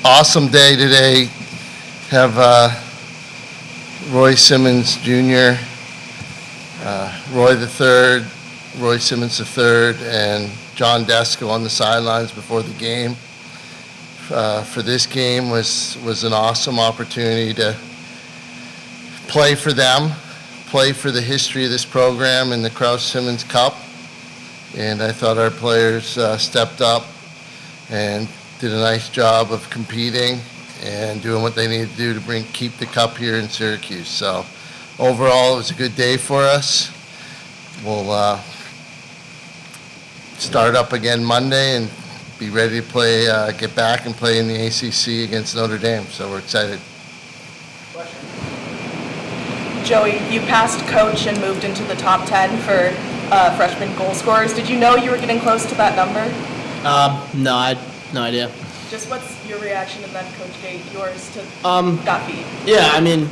Awesome day today. Have Roy Simmons Jr., Roy the third, Roy Simmons the third, and John Desco on the sidelines before the game. For this game was an awesome opportunity to play for them, play for the history of this program in the Krause-Simmons Cup. And I thought our players stepped up and did a nice job of competing and doing what they needed to do to keep the cup here in Syracuse. So overall, it was a good day for us. We'll start up again Monday and be ready to play, get back and play in the ACC against Notre Dame. So we're excited. Joey, you passed coach and moved into the top 10 for freshman goal scorers. Did you know you were getting close to that number? No, I had no idea. Just what's your reaction to then, Coach Gait, yours to gut feed? Yeah, I mean,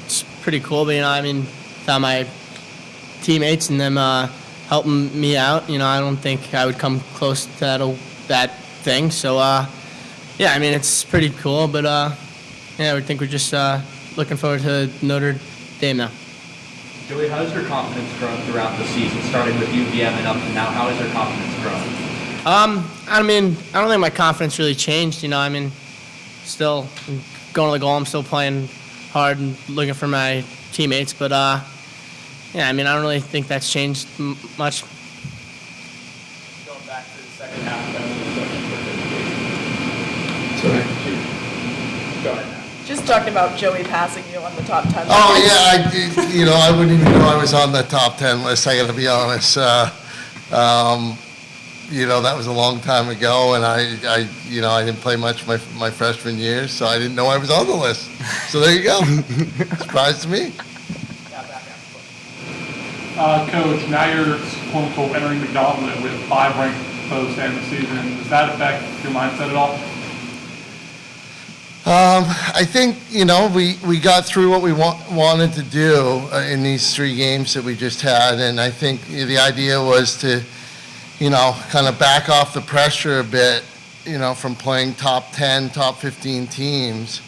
it's pretty cool, but, found my teammates and them helping me out. I don't think I would come close to that thing. So, it's pretty cool, but, I would think we're just looking forward to Notre Dame now. Joey, how has your confidence grown throughout the season, starting with UVM and up to now? How has your confidence grown? I don't think my confidence really changed. Still going to the goal. I'm still playing hard and looking for my teammates. But, I don't really think that's changed much. Going back to the second half, Sorry. Go ahead. Just talking about Joey passing you on the top 10. Oh, yeah, I wouldn't even know I was on the top 10 list, I got to be honest. That was a long time ago, and I didn't play much my freshman year, so I didn't know I was on the list. So there you go. Surprise to me. Coach, now you're quote-unquote entering McDonald with 5 ranked post end of the season. Does that affect your mindset at all? I think, we got through what we wanted to do in these 3 games that we just had, and I think the idea was to kind of back off the pressure a bit, from playing top 10, top 15 teams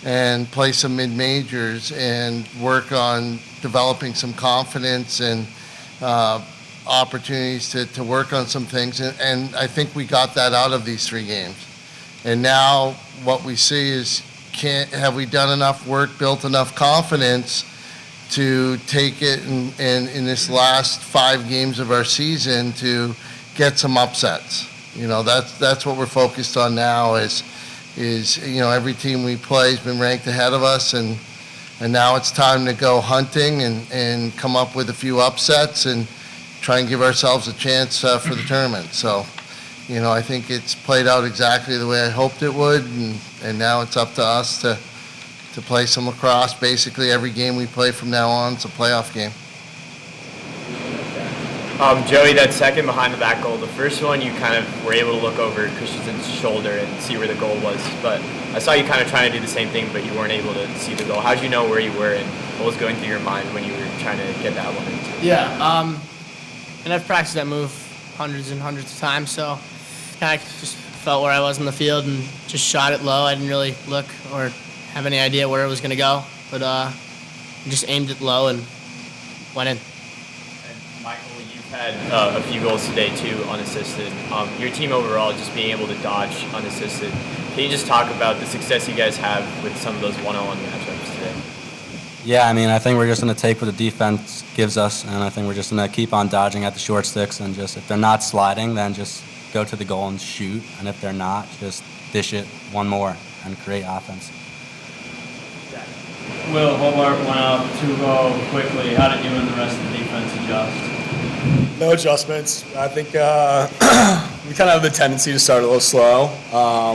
and play some mid-majors and work on developing some confidence and opportunities to work on some things. And I think we got that out of these 3 games. And now what we see is, have we done enough work, built enough confidence to take it in this last 5 games of our season to get some upsets. That's what we're focused on now is every team we play has been ranked ahead of us, and now it's time to go hunting and come up with a few upsets and try and give ourselves a chance for the tournament. So, I think it's played out exactly the way I hoped it would, and now it's up to us to play some lacrosse. Basically, every game we play from now on is a playoff game. Joey, that second behind the back goal, the first one you kind of were able to look over Christensen's shoulder and see where the goal was, but I saw you kind of trying to do the same thing, but you weren't able to see the goal. How did you know where you were and what was going through your mind when you were trying to get that one into? Yeah, and I've practiced that move hundreds and hundreds of times, so kind of just felt where I was in the field and just shot it low. I didn't really look or have any idea where it was going to go, but just aimed it low and went in. Michael, you've had a few goals today too, unassisted. Your team overall just being able to dodge unassisted. Can you just talk about the success you guys have with some of those one-on-one matchups today? Yeah, I think we're just going to take what the defense gives us, and I think we're just going to keep on dodging at the short sticks, and just if they're not sliding, then just go to the goal and shoot, and if they're not, just dish it one more and create offense. Will, Hobart went up 2-0 quickly. How did you and the rest of the defense adjust? No adjustments. I think we kind of have the tendency to start a little slow.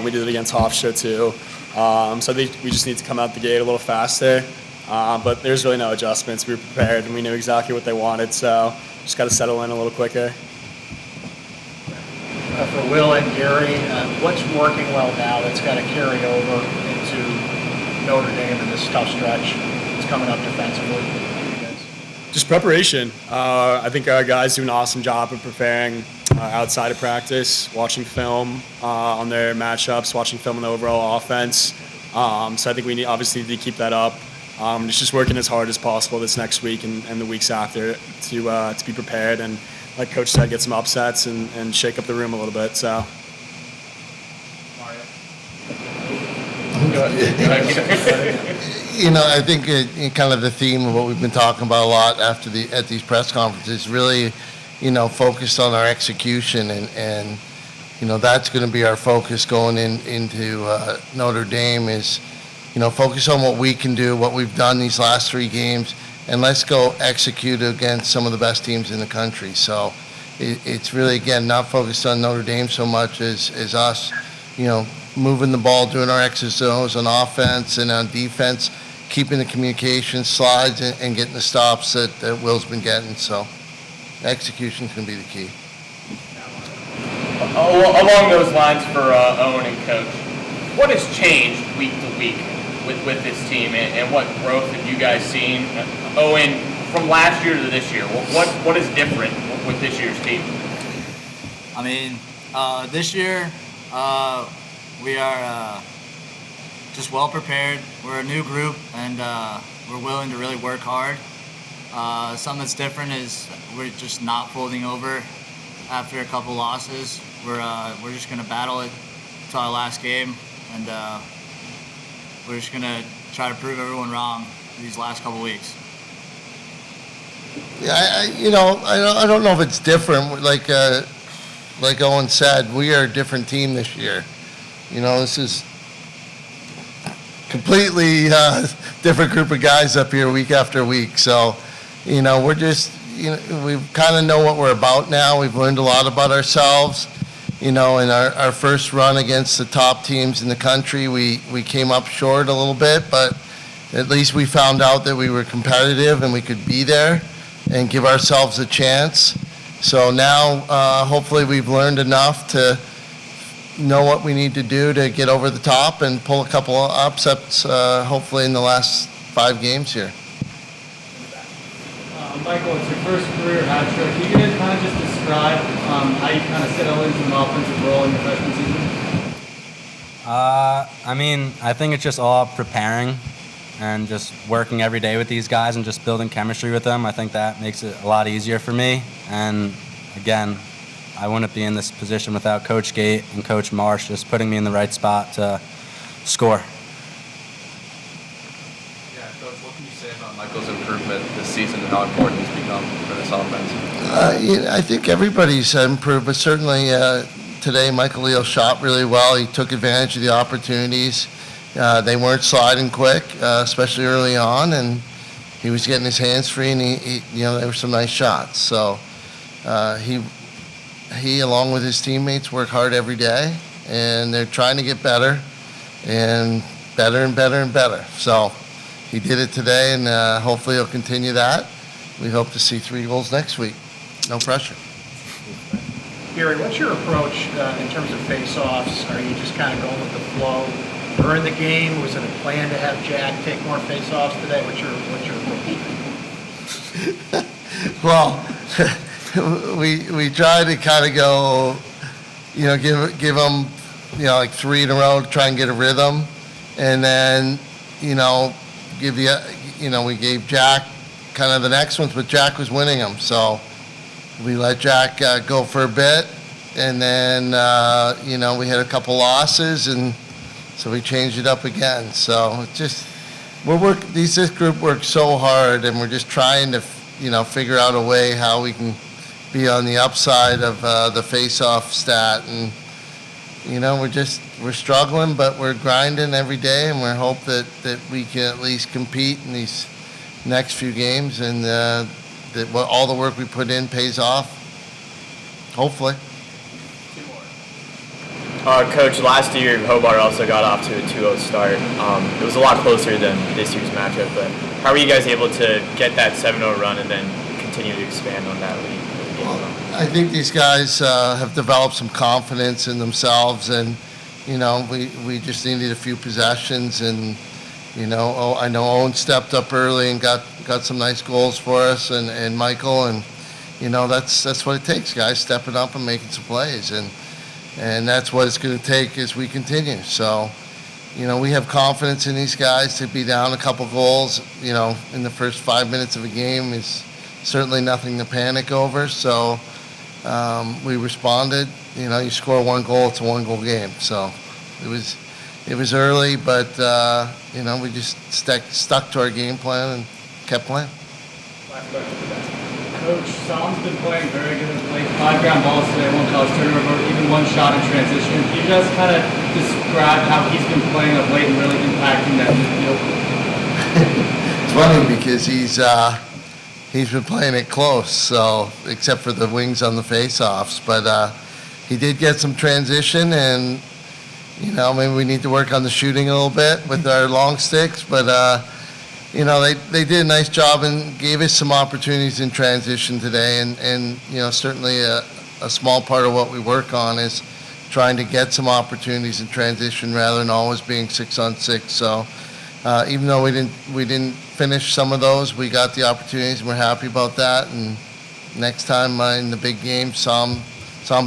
We did it against Hofstra too. So I think we just need to come out the gate a little faster. But there's really no adjustments. We were prepared and we knew exactly what they wanted. So just got to settle in a little quicker. For Will and Gary, what's working well now that's got to carry over into Notre Dame in this tough stretch that's coming up defensively? Just preparation. I think our guys do an awesome job of preparing. outside of practice, watching film on their matchups, watching film on the overall offense. So I think we obviously need to keep that up. It's just working as hard as possible this next week and the weeks after to be prepared and, like Coach said, get some upsets and shake up the room a little bit. So. I think kind of the theme of what we've been talking about a lot at these press conferences really, focused on our execution and that's going to be our focus going into Notre Dame is, focus on what we can do, what we've done these last 3 games, and let's go execute against some of the best teams in the country. So it's really, again, not focused on Notre Dame so much as us, moving the ball, doing our X's and O's on offense and on defense, keeping the communication slides and getting the stops that Will's been getting. So execution is going to be the key. Along those lines for Owen and Coach, what has changed week to week with this team and what growth have you guys seen? Owen, from last year to this year, what is different with this year's team? I mean, this year we are just well prepared. We're a new group and we're willing to really work hard. Something that's different is we're just not folding over after a couple losses. We're just gonna battle it to our last game, and we're just gonna try to prove everyone wrong these last couple weeks. Yeah, I don't know if it's different. Like Owen said, we are a different team this year. This is completely different group of guys up here week after week. So, we're just, we kind of know what we're about now. We've learned a lot about ourselves. In our first run against the top teams in the country, we came up short a little bit, but at least we found out that we were competitive and we could be there and give ourselves a chance. So now, hopefully we've learned enough to know what we need to do to get over the top and pull a couple of upsets, hopefully in the last 5 games here. Michael, it's your first career hat trick. Can you kind of just describe how you kind of settle into an offensive role in your freshman season? I think it's just all preparing and just working every day with these guys and just building chemistry with them. I think that makes it a lot easier for me. And again, I wouldn't be in this position without Coach Gait and Coach Marsh just putting me in the right spot to score. Yeah, Coach, what can you say about Michael's improvement this season and how important he's become for this offense? I think everybody's improved, but certainly today Michael Leal shot really well. He took advantage of the opportunities. They weren't sliding quick, especially early on, and he was getting his hands free, and there were some nice shots. So he, along with his teammates, work hard every day, and they're trying to get better and better and better and better. So he did it today, and hopefully he'll continue that. We hope to see 3 goals next week. No pressure. Gary, what's your approach in terms of face-offs? Are you just kind of going with the flow during the game? Was it a plan to have Jack take more face-offs today? What's your approach? Well, we try to kind of go, give them, like 3 in a row to try and get a rhythm, and then, we gave Jack kind of the next ones, but Jack was winning them, so we let Jack go for a bit, and then, we had a couple losses, and so we changed it up again. So it's just, this group works so hard, and we're just trying to, figure out a way how we can be on the upside of the face-off stat, and, we're struggling, but we're grinding every day, and we hope that we can at least compete in these next few games, and that all the work we put in pays off, hopefully. Coach, last year Hobart also got off to a 2-0 start. It was a lot closer than this year's matchup, but how were you guys able to get that 7-0 run and then continue to expand on that lead? I think these guys have developed some confidence in themselves, and we just needed a few possessions, and I know Owen stepped up early and got some nice goals for us, and Michael, and that's what it takes, guys stepping up and making some plays, and that's what it's going to take as we continue. So, we have confidence in these guys. To be down a couple goals, in the first 5 minutes of a game is certainly nothing to panic over. So we responded. You score one goal, it's a one-goal game. So it was early, but we just stuck to our game plan and kept playing. Last question for that. Coach, Salm's been playing very good at plate. 5 ground balls today, 1 college turnover, even 1 shot in transition. Can you just kind of describe how he's been playing of late and really impacting that midfield? It's funny because he's been playing it close, so except for the wings on the face-offs. But he did get some transition, and maybe we need to work on the shooting a little bit with our long sticks. But they did a nice job and gave us some opportunities in transition today. And certainly a small part of what we work on is trying to get some opportunities in transition rather than always being 6-on-6. So even though we didn't finish some of those, we got the opportunities and we're happy about that. And next time in the big game, Sam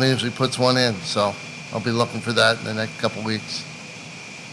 usually puts one in. So I'll be looking for that in the next couple weeks.